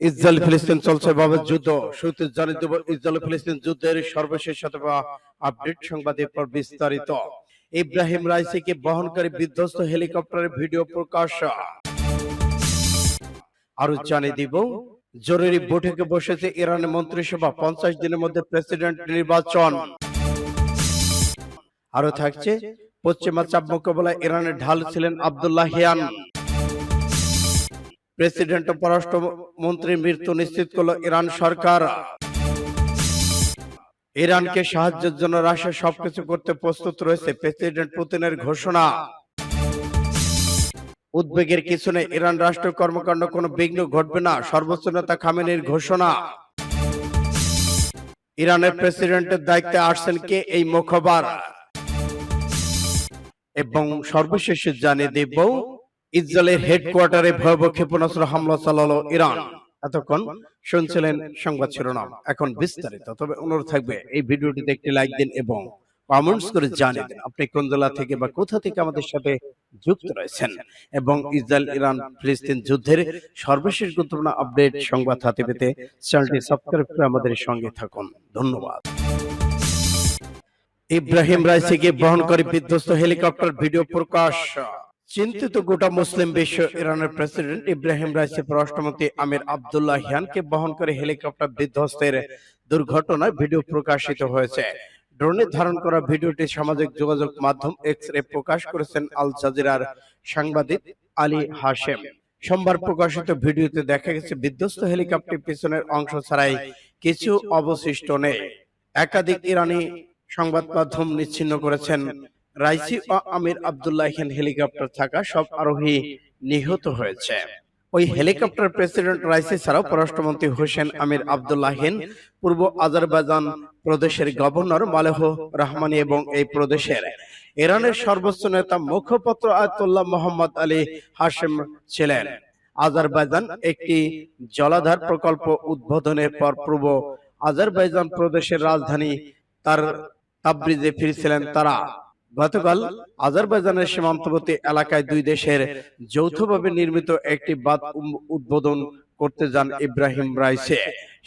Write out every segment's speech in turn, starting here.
Israel ফিলিস্তিন চলছে ভাবে যুদ্ধ। শুরুতে জানিয়ে দেব ইসরায়েল ফিলিস্তিন যুদ্ধের সর্বশেষ আপডেট সংবাদের পর বিস্তারিত। ইব্রাহিম রাইসিকে বহনকারী বিধ্বস্ত হেলিকপ্টারের ভিডিও প্রকাশ। আরো জানিয়ে দিব জরুরি বৈঠকে বসেছে ইরানের মন্ত্রিসভা, 50 দিনের মধ্যে প্রেসিডেন্ট নির্বাচন। আরো থাকছে পশ্চিমা চাপ মোকাবেলায় ইরানের ঢাল ছিলেন আব্দুল্লাহিয়ান। প্রেসিডেন্ট ও পররাষ্ট্রমন্ত্রীর মৃত্যু নিশ্চিত করল ইরান সরকার। ইরানকে সাহায্যের জন্য রাশিয়া সবকিছু করতে প্রস্তুত রয়েছে, প্রেসিডেন্ট পুতিনের ঘোষণা। উদ্বেগের কিছু নেই, ইরান রাষ্ট্র কর্মকাণ্ড কোনো বিঘ্ন ঘটবে না, সর্বোচ্চ নেতা খামেনির ঘোষণা। ইরানের প্রেসিডেন্টের দায়িত্বে আসছেন কে, এই মুখবার। এবং সর্বশেষে জানিয়ে দেব ইসরায়েলের হেডকোয়ার্টারে ভয়াবহ ক্ষেপণাস্ত্র হামলা চালালো ইরান। এতক্ষণ শুনছিলেন সংবাদ শিরোনাম, এখন বিস্তারিত। তবে অনুরোধ থাকবে এই ভিডিওটিতে একটি লাইক দিন এবং কমেন্টস করে জানিয়ে দিন আপনি কোন জেলা থেকে বা কোথা থেকে আমাদের সাথে যুক্ত রয়েছেন। এবং ইসরায়েল ইরান ফিলিস্তিন যুদ্ধের সর্বশেষ গুরুত্বপূর্ণ আপডেট সংবাদ হাতে পেতে চ্যানেলটি সাবস্ক্রাইব করে আমাদের সঙ্গে থাকুন। ধন্যবাদ। ইব্রাহিম রাইসিকে বহনকারী বিধ্বস্ত হেলিকপ্টার ভিডিও প্রকাশ। চিন্তিত গোটা মুসলিম বিশ্ব। ইরানের প্রেসিডেন্ট ইব্রাহিম রাইসি পররাষ্ট্রমন্ত্রী আমির আব্দুল্লাহিয়ানকে বহনকারী হেলিকপ্টার বিধ্বস্তের দুর্ঘটনায় ভিডিও প্রকাশিত হয়েছে। ড্রোনে ধারণ করা ভিডিওটি সামাজিক যোগাযোগ মাধ্যম এক্স-রে প্রকাশ করেছেন আল জাজিরার সাংবাদিক আলী হাশেম। সোমবার প্রকাশিত ভিডিওতে দেখা গেছে বিধ্বস্ত হেলিকপ্টার পিছনের অংশ ছাড়াই কিছু অবশিষ্ট নেই। একাধিক ইরানি সংবাদ মাধ্যম নিশ্চিহ্ন করেছেন রাইসি ও আমির আব্দুল্লাহিয়ান হেলিকপ্টার থাকা সব আরোহী নিহত হয়েছে। ওই হেলিকপ্টার প্রেসিডেন্ট রাইসি ছাড়াও পররাষ্ট্রমন্ত্রী হোসেন আমির আব্দুল্লাহিয়ান, পূর্ব আজারবাইজান প্রদেশের গভর্নর মালেহ রহমানি এবং এই প্রদেশের ইরানের সর্বোচ্চ নেতা মুখপাত্র আয়াতুল্লাহ মোহাম্মদ আলী হাশেম ছিলেন। আজারবাইজান একটি জলাধার প্রকল্প উদ্বোধনের পর পূর্ব আজারবাইজান প্রদেশের রাজধানী তাবরিজে ফিরছিলেন তারা। গতকাল আজারবাইজানের সীমান্তবর্তী এলাকায় দুই দেশের যৌথভাবে নির্মিত একটি বাঁধ উদ্বোধন করতে যান ইব্রাহিম রাইসি।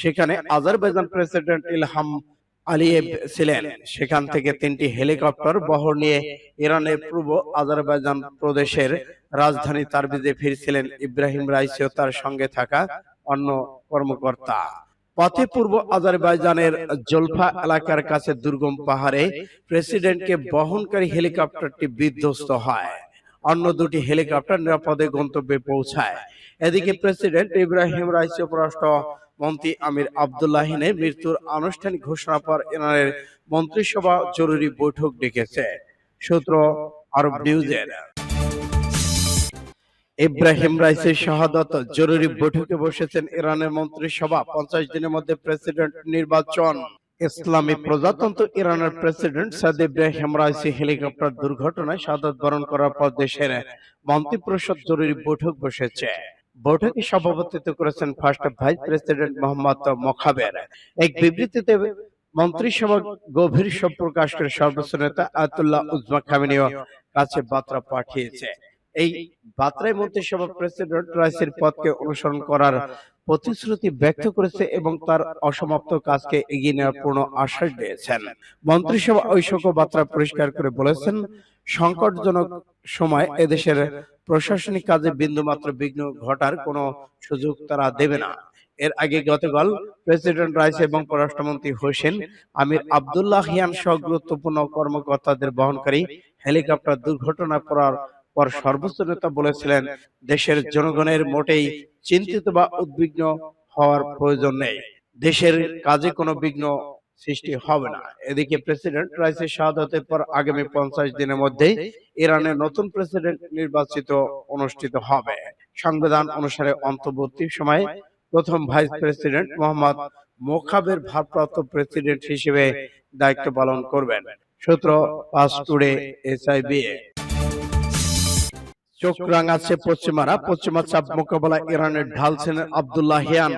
সেখানে আজারবাইজান প্রেসিডেন্ট ইলহাম আলিয়েভ ছিলেন। সেখান থেকে 3টি হেলিকপ্টার বহর নিয়ে ইরানের পূর্ব আজারবাইজান প্রদেশের রাজধানী তাবরিজে ফিরছিলেন ইব্রাহিম রাইসি ও তার সঙ্গে থাকা অন্য কর্মকর্তা। পথে পূর্ব আজারবাইজানের জলফা এলাকার কাছে দুর্গম পাহাড়ে প্রেসিডেন্টকে বহনকারী হেলিকপ্টারটি বিধ্বস্ত হয়। অন্য দুটি হেলিকপ্টার নিরাপদে গন্তব্যে পৌঁছায়। এদিকে প্রেসিডেন্ট ইব্রাহিম রাইসি পররাষ্ট্র মন্ত্রী আমির আব্দুল্লাহিয়ানের মৃত্যুর আনুষ্ঠানিক ঘোষণা পর ইরানের মন্ত্রিসভা জরুরি বৈঠক ডেকেছে। সূত্র আরব নিউজের। ইব্রাহিম রাইসির শাহাদাত, জরুরি বৈঠকে বসেছেন ইরানের মন্ত্রিসভা, 50 দিনের মধ্যে প্রেসিডেন্ট নির্বাচন। ইসলামী প্রজাতন্ত্র ইরানের president Syed Ebrahim Raisi helicopter দুর্ঘটনায় শাহাদাত বরণ করার পর দেশের মন্ত্রিপরিষদ জরুরি বৈঠক বসেছে। বৈঠকে সভাপতিত্ব করেছেন ফার্স্ট ভাইস প্রেসিডেন্ট মোহাম্মদ মোখাবের। এক বিবৃতিতে মন্ত্রিসভা গভীর শোক প্রকাশ করে সর্বোচ্চ নেতা আয়াতুল্লাহ উজমা খামেনির কাছে বার্তা পাঠিয়েছে। এই বার্তায় মন্ত্রিসভা প্রেসিডেন্ট রাইসির পথকে অনুসরণ করার প্রতিশ্রুতি ব্যক্ত করেছে এবং তার অসমাপ্ত কাজকে এগিয়ে নেওয়ার পূর্ণ আশ্বাস দিয়েছেন। মন্ত্রিসভা ওই শোক বার্তা পরিষ্কার করে বলেছেন, সংকটজনক সময় এদেশের প্রশাসনিক কাজে বিন্দুমাত্র বিঘ্ন ঘটার কোনো সুযোগ তারা দেবে না। এর আগে গতকাল প্রেসিডেন্ট রাইসি এবং পররাষ্ট্রমন্ত্রী হোসেন আমির আব্দুল্লাহিয়ান সহ গুরুত্বপূর্ণ কর্মকর্তাদের বহনকারী হেলিকপ্টার দুর্ঘটনায় পড়ার পর সর্বোচ্চ নেতা বলেছিলেন, দেশের জনগণের মোটেই চিন্তিত বা উদ্বিগ্ন হওয়ার প্রয়োজন নেই। দেশের কাজে কোনো বিঘ্ন সৃষ্টি হবে না। এদিকে প্রেসিডেন্ট রাইসির শাহাদাতের পর আগামী 50 দিনের মধ্যে ইরানের নতুন প্রেসিডেন্ট নির্বাচিত অনুষ্ঠিত হবে। সংবিধান অনুসারে অন্তর্বর্তী সময়ে প্রথম ভাইস প্রেসিডেন্ট মোহাম্মদ মোখাবের ভারপ্রাপ্ত প্রেসিডেন্ট হিসেবে দায়িত্ব পালন করবেন। সূত্র পাস টুডে SIBA। চোখ রাঙাচ্ছে পশ্চিমা চাপ মোকাবেলায় ইরানের ঢালছেন আব্দুল্লাহিয়ান।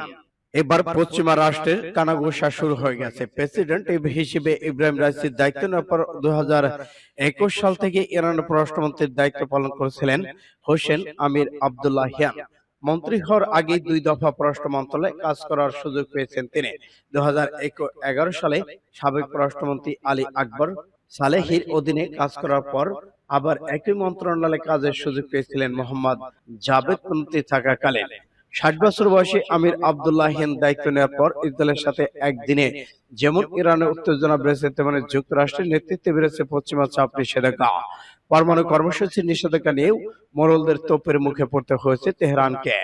এবার পশ্চিমা রাষ্ট্রের কানাঘুষা শুরু হয়ে গেছে। প্রেসিডেন্ট হিসেবে ইব্রাহিম রাইসির দায়িত্ব নেওয়ার পর 2021 সাল থেকে ইরানের পররাষ্ট্রমন্ত্রীর দায়িত্ব পালন করেছিলেন হোসেন আমির আব্দুল্লাহিয়ান। মন্ত্রী হওয়ার আগেই 2 দফা পররাষ্ট্র মন্ত্রণালয়ে কাজ করার সুযোগ পেয়েছেন তিনি। 2011 সালে সাবেক পররাষ্ট্রমন্ত্রী আলী আকবর সালেহির অধীনে কাজ করার পর আবার একই মন্ত্রণালয়ে কাজের সুযোগ পেয়েছিলেন মোহাম্মদ জাভেদ মন্ত্রী থাকাকালীন। 60 বছর বয়সী আমির আব্দুল্লাহিয়ান দায়িত্ব নেওয়ার পর ইসরায়েলের সাথে একদিনে যেমন ইরানের উত্তেজনা বেড়েছে, তেমনি যুক্তরাষ্ট্রের নেতৃত্বে বেড়েছে পশ্চিমা চাপ নিষেধাজ্ঞা। পরমাণু কর্মসূচির নিষেধাজ্ঞা নিয়েও মোড়লদের তোপের মুখে পড়তে হয়েছে তেহরানকে।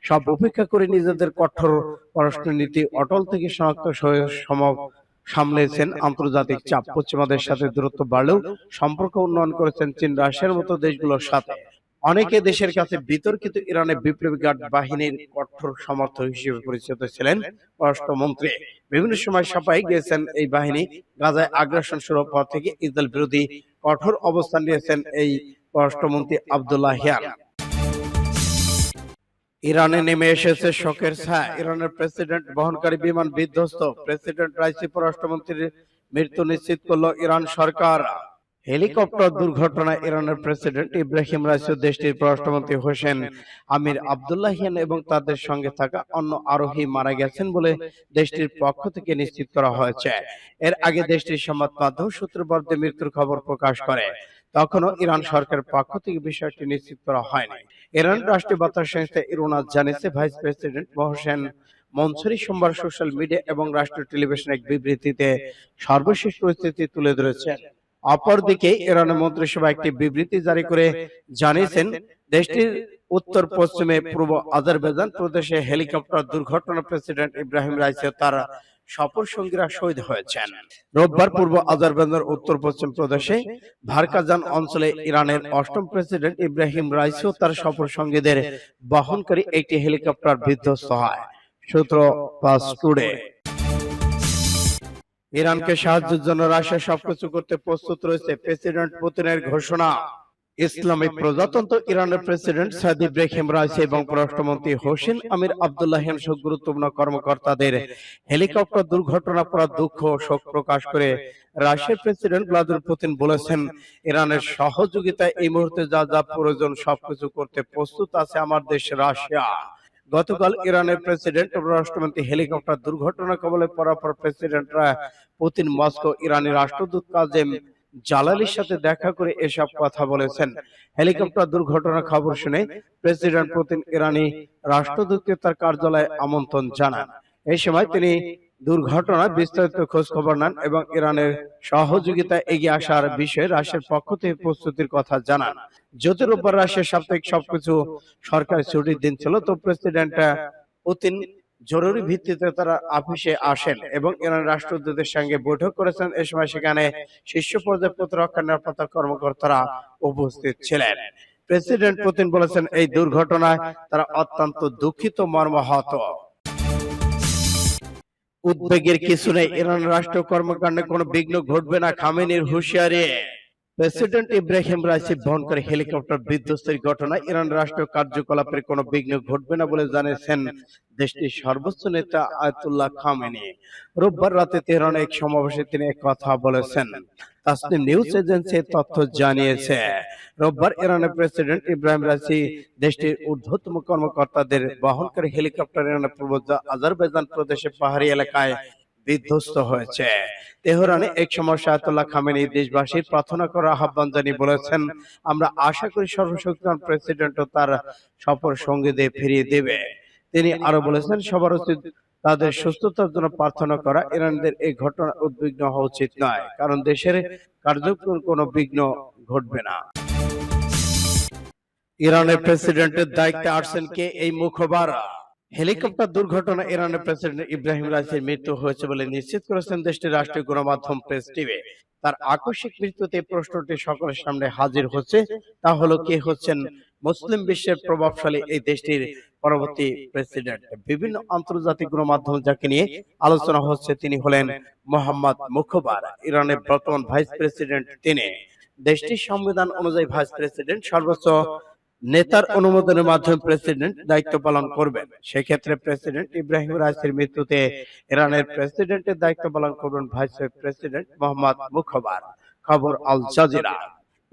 সব উপেক্ষা করে নিজেদের কঠোর পররাষ্ট্রনীতি অটল থেকে শনাক্ত সামলেছেন আন্তর্জাতিক চাপ। পশ্চিমাদের সাথে দূরত্ব বাড়লেও সম্পর্ক উন্নয়ন করেছেন চীন, রাশিয়ার মতো দেশগুলোর সাথে। অনেকে দেশের কাছে বিতর্কিত ইরানের বিপ্লবী গার্ড বাহিনীর কঠোর সমর্থক হিসেবে পরিচিত ছিলেন পররাষ্ট্রমন্ত্রী। বিভিন্ন সময় সাফাই গিয়েছেন এই বাহিনী। গাজায় আগ্রাসন শুরুর পর থেকে ইসরায়েল বিরোধী কঠোর অবস্থান নিয়েছেন এই পররাষ্ট্রমন্ত্রী আব্দুল্লাহিয়ান। ইরানে নেমে এসেছে শোকের ছায়া। ইরানের প্রেসিডেন্ট বহনকারী বিমান বিধ্বস্ত। প্রেসিডেন্ট রাইসি পররাষ্ট্রমন্ত্রীর মৃত্যু নিশ্চিত করল ইরান সরকার। হেলিকপ্টার দুর্ঘটনায় ইরানের প্রেসিডেন্ট ইব্রাহিম রাইসি ও দেশটির পররাষ্ট্রমন্ত্রী হোসেন আমির আব্দুল্লাহিয়ান এবং তাদের সঙ্গে থাকা অন্য আরোহী মারা গেছেন বলে দেশটির পক্ষ থেকে নিশ্চিত করা হয়েছে। এর আগে দেশটির সংবাদ মাধ্যম সূত্র বরাতে মৃত্যুর খবর প্রকাশ করে। তখনও ইরান সরকারের পক্ষ থেকে বিষয়টি নিশ্চিত করা হয়নি। ইরান রাষ্ট্রীয় বার্তা সংস্থা ইরনা জানিয়েছে, ভাইস প্রেসিডেন্ট মোহসেন মনসুরি সোমবার সোশ্যাল মিডিয়া এবং রাষ্ট্রীয় টেলিভিশনে এক বিবৃতিতে সর্বশেষ পরিস্থিতি তুলে ধরেছেন। অপরদিকে ইরানের মন্ত্রিসভা একটি বিবৃতি জারি করে জানিয়েছেন, দেশটির উত্তর পশ্চিমে পূর্ব আজারবাইজান প্রদেশে হেলিকপ্টার দুর্ঘটনা প্রেসিডেন্ট ইব্রাহিম রাইসি ও তার সফর সঙ্গীরা শহীদ হয়েছেন। রোববার পূর্ব আজারবাইজানের উত্তর পশ্চিম প্রদেশে ভারকাজান অঞ্চলে ইরানের অষ্টম প্রেসিডেন্ট ইব্রাহিম রাইসি ও তার সফর সঙ্গীদের বহনকারী একটি হেলিকপ্টার বিধ্বস্ত হয়। সূত্র পাস টুডে। ইরানকে সাহায্যের জন্য রাশিয়া সবকিছু করতে প্রস্তুত রয়েছে, প্রেসিডেন্ট পুতিনের ঘোষণা। ইসলামিক প্রজাতন্ত্র ইরানের প্রেসিডেন্ট সৈয়দ ইব্রাহিম রাইসি এবং পররাষ্ট্রমন্ত্রী হোসেন আমির আব্দুল্লাহিয়ান সহ গুরুত্বপূর্ণ কর্মকর্তাদের হেলিকপ্টার দুর্ঘটনা পর দুঃখ ও শোক প্রকাশ করে রাশিয়ার প্রেসিডেন্ট ভ্লাদিমির পুতিন বলেছেন, ইরানের সহযোগিতায় এই মুহূর্তে যা যা প্রয়োজন সবকিছু করতে প্রস্তুত আছে আমার দেশ রাশিয়া। গতকাল ইরানের প্রেসিডেন্ট ও পররাষ্ট্রমন্ত্রী হেলিকপ্টার দুর্ঘটনা কবলে পড়ার পর প্রেসিডেন্ট পুতিন মস্কো ইরানি রাষ্ট্রদূত কাজেম জালালির সাথে দেখা করে এসব কথা বলেছেন। হেলিকপ্টার দুর্ঘটনার খবর শুনে প্রেসিডেন্ট পুতিন ইরানি রাষ্ট্রদূতকে তার কার্যালয়ে আমন্ত্রণ জানান। এই সময় তিনি দুর্ঘটনার বিস্তারিত খোঁজ খবর নেন এবং ইরানের সহযোগিতা এগিয়ে আসার বিষয়ে রাশিয়ার পক্ষ থেকে প্রস্তুতির কথা জানান। যদিও রোববার রাশিয়ার সাপ্তাহিক সবকিছু সরকারি ছুটির দিন ছিল, তো প্রেসিডেন্ট পুতিন জরুরি ভিত্তিতে তারা অফিসে আসেন এবং ইরান রাষ্ট্রদূতের সঙ্গে বৈঠক করেছেন। এ সময় সেখানে শীর্ষ পর্যায়ে প্রতিরক্ষা নিরাপত্তা কর্মকর্তারা উপস্থিত ছিলেন। প্রেসিডেন্ট পুতিন বলেছেন, এই দুর্ঘটনায় তারা অত্যন্ত দুঃখিত, মর্মাহত। উদ্বেগের কিছু নেই, ইরান রাষ্ট্র কর্মকাণ্ডে কোনো বিঘ্ন ঘটবে না, খামেনির হুঁশিয়ারি। প্রেসিডেন্ট ইব্রাহিম রাইসি বহনকারী হেলিকপ্টার বিধ্বস্তের ঘটনায় ইরান রাষ্ট্র কার্যকলাপের কোনো বিঘ্ন ঘটবে না বলে জানিয়েছেন দেশটির সর্বোচ্চ নেতা আয়াতুল্লাহ খামেনি। রোববার রাতে তেহরানে এক সমাবেশে তিনি কথা বলেছেন। তাসনিম নিউজ এজেন্সি তথ্য জানিয়েছে। রোববার ইরানের প্রেসিডেন্ট ইব্রাহিম রাইসি দেশটির ঊর্ধ্বতম কর্মকর্তাদের বহনকারী হেলিকপ্টার ইরানের পূর্ব আজারবাইজান প্রদেশে পাহাড়ি এলাকায় বিধ্বস্ত হয়েছে। তেহরানে এক সময় আয়াতুল্লাহ খামেনি দেশবাসীর প্রার্থনা করার আহ্বান জানিয়ে বলেছেন, আমরা আশা করি সর্বশক্তিমান প্রেসিডেন্ট ও তার সফর সঙ্গীদের ফিরিয়ে দেবে। তিনি আরো বলেছেন, সবার উচিত তাদের সুস্থতার জন্য প্রার্থনা করা। ইরানদের এই ঘটনা উদ্বিগ্ন হওয়া উচিত নয়, কারণ দেশের কার্যক্রম কোনো বিঘ্ন ঘটবে না। ইরানের প্রেসিডেন্টের দায়িত্বে আসছেন কে? এই মুখবার। হেলিকপ্টার দুর্ঘটনা ইরানের প্রেসিডেন্ট ইব্রাহিম রাইসির মৃত্যু হয়েছে বলে নিশ্চিত করেছেন দেশটির রাষ্ট্রীয় গণমাধ্যম প্রেস টিভি। তার আকস্মিক মৃত্যুতে প্রশ্নটি সকলের সামনে হাজির হচ্ছে, তা হলো কে হচ্ছেন মুসলিম বিশ্বের প্রভাবশালী এই দেশটির পরবর্তী প্রেসিডেন্ট। বিভিন্ন আন্তর্জাতিক গণমাধ্যম যাকে নিয়ে আলোচনা হচ্ছে তিনি হলেন মোহাম্মদ মুখবার, ইরানের বর্তমান ভাইস প্রেসিডেন্ট। তিনি দেশটির সংবিধান অনুযায়ী ভাইস প্রেসিডেন্ট সর্বোচ্চ নেতার অনুমোদনের মাধ্যমে প্রেসিডেন্ট দায়িত্ব পালন করবেন। সেক্ষেত্রে প্রেসিডেন্ট ইব্রাহিম রাইসির মৃত্যুতে ইরানের প্রেসিডেন্টের দায়িত্ব পালন করবেন ভাইস প্রেসিডেন্ট মোহাম্মদ মুখবার। খবর আল জাজিরা।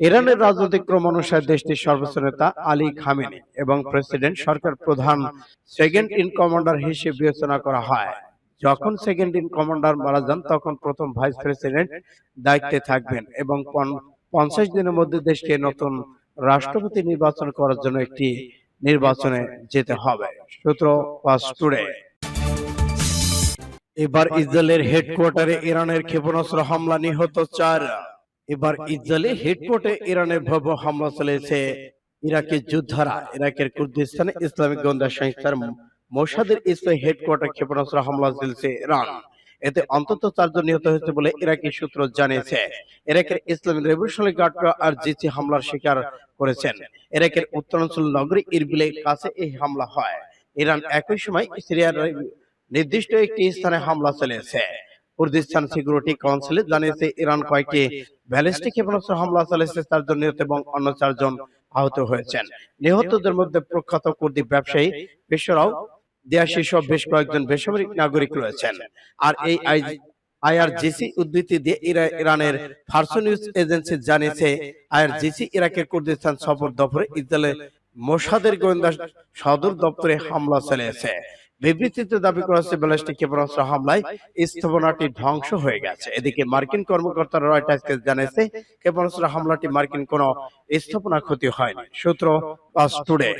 ইরানের রাজনৈতিক ক্রম অনুসারে দেশটির সর্বোচ্চ নেতা আলী খামেনি এবং প্রেসিডেন্ট সরকার প্রধান সেকেন্ড ইন কমান্ডার হিসেবে বিবেচনা করা হয়। যখন সেকেন্ড ইন কমান্ডার মারা যান তখন প্রথম ভাইস প্রেসিডেন্ট দায়িত্বে থাকবেন এবং 50 দিনের মধ্যে দেশকে নতুন রাষ্ট্রপতি নির্বাচন করার জন্য একটি নির্বাচনে যেতে হবে। সূত্র ফাস্ট টুডে। এবার ইসরায়েলের হেডকোয়ার্টারে ইরানের ক্ষেপণাস্ত্র হামলা, নিহত 4। এবার ইসরায়েলের হেডকোয়ার্টারে ইরানের ভয়াবহ হামলা চলেছে। ইরাকের যোদ্ধারা ইরাকের কুর্দিস্তানে ইসলামিক গোয়েন্দা সংস্থার মোসাদের ইসরায়েল হেডকোয়ার্টার ক্ষেপণাস্ত্র হামলা চলছে ইরান। এতে অন্তত 4 জন নিহত হয়েছে বলে ইরাকি সূত্র জানিয়েছে। ইরাকের ইসলামিক রেভলিউশনারি গার্ডরা আর জিসি হামলার শিকার করেছেন। ইরাকের উত্তরাঞ্চল নগরী ইরবিলের কাছে এই হামলা হয়। ইরান একই সময় সিরিয়ার নির্দিষ্ট একটি স্থানে হামলা চালিয়েছে। কুর্দিস্তান সিকিউরিটি কাউন্সিল জানিয়েছে ইরান কয়েকটি ব্যালিস্টিক ক্ষেপণাস্ত্র হামলা চালিয়েছে, 4 জন নিহত এবং অন্য 4 জন আহত হয়েছেন। নিহতদের মধ্যে প্রখ্যাত কুর্দি ব্যবসায়ী পেশরাও দেয়াশি সহ বেশ কয়েকজন বেসামরিক নাগরিক রয়েছেন। আর এই আইআরজিসি উদ্ধৃতি দিয়ে ইরানের ফার্স নিউজ এজেন্সি জানিয়েছে, আইআরজিসি ইরাকের কুর্দিস্তান সফর দপ্তরে ইসরায়েলের মোসাদের গোয়েন্দা সদর দপ্তরে হামলা চালিয়েছে। বিবৃতিতে দাবি করা হচ্ছে ব্যালিস্টিক ক্ষেপণাস্ত্র হামলায় স্থাপনাটি ধ্বংস হয়ে গেছে। এদিকে মার্কিন কর্মকর্তারা রয়টার্সকে জানিয়েছে ক্ষেপণাস্ত্র হামলাটি মার্কিন কোনো স্থাপনা ক্ষতি হয়নি। সূত্র ফাস্ট টুডে।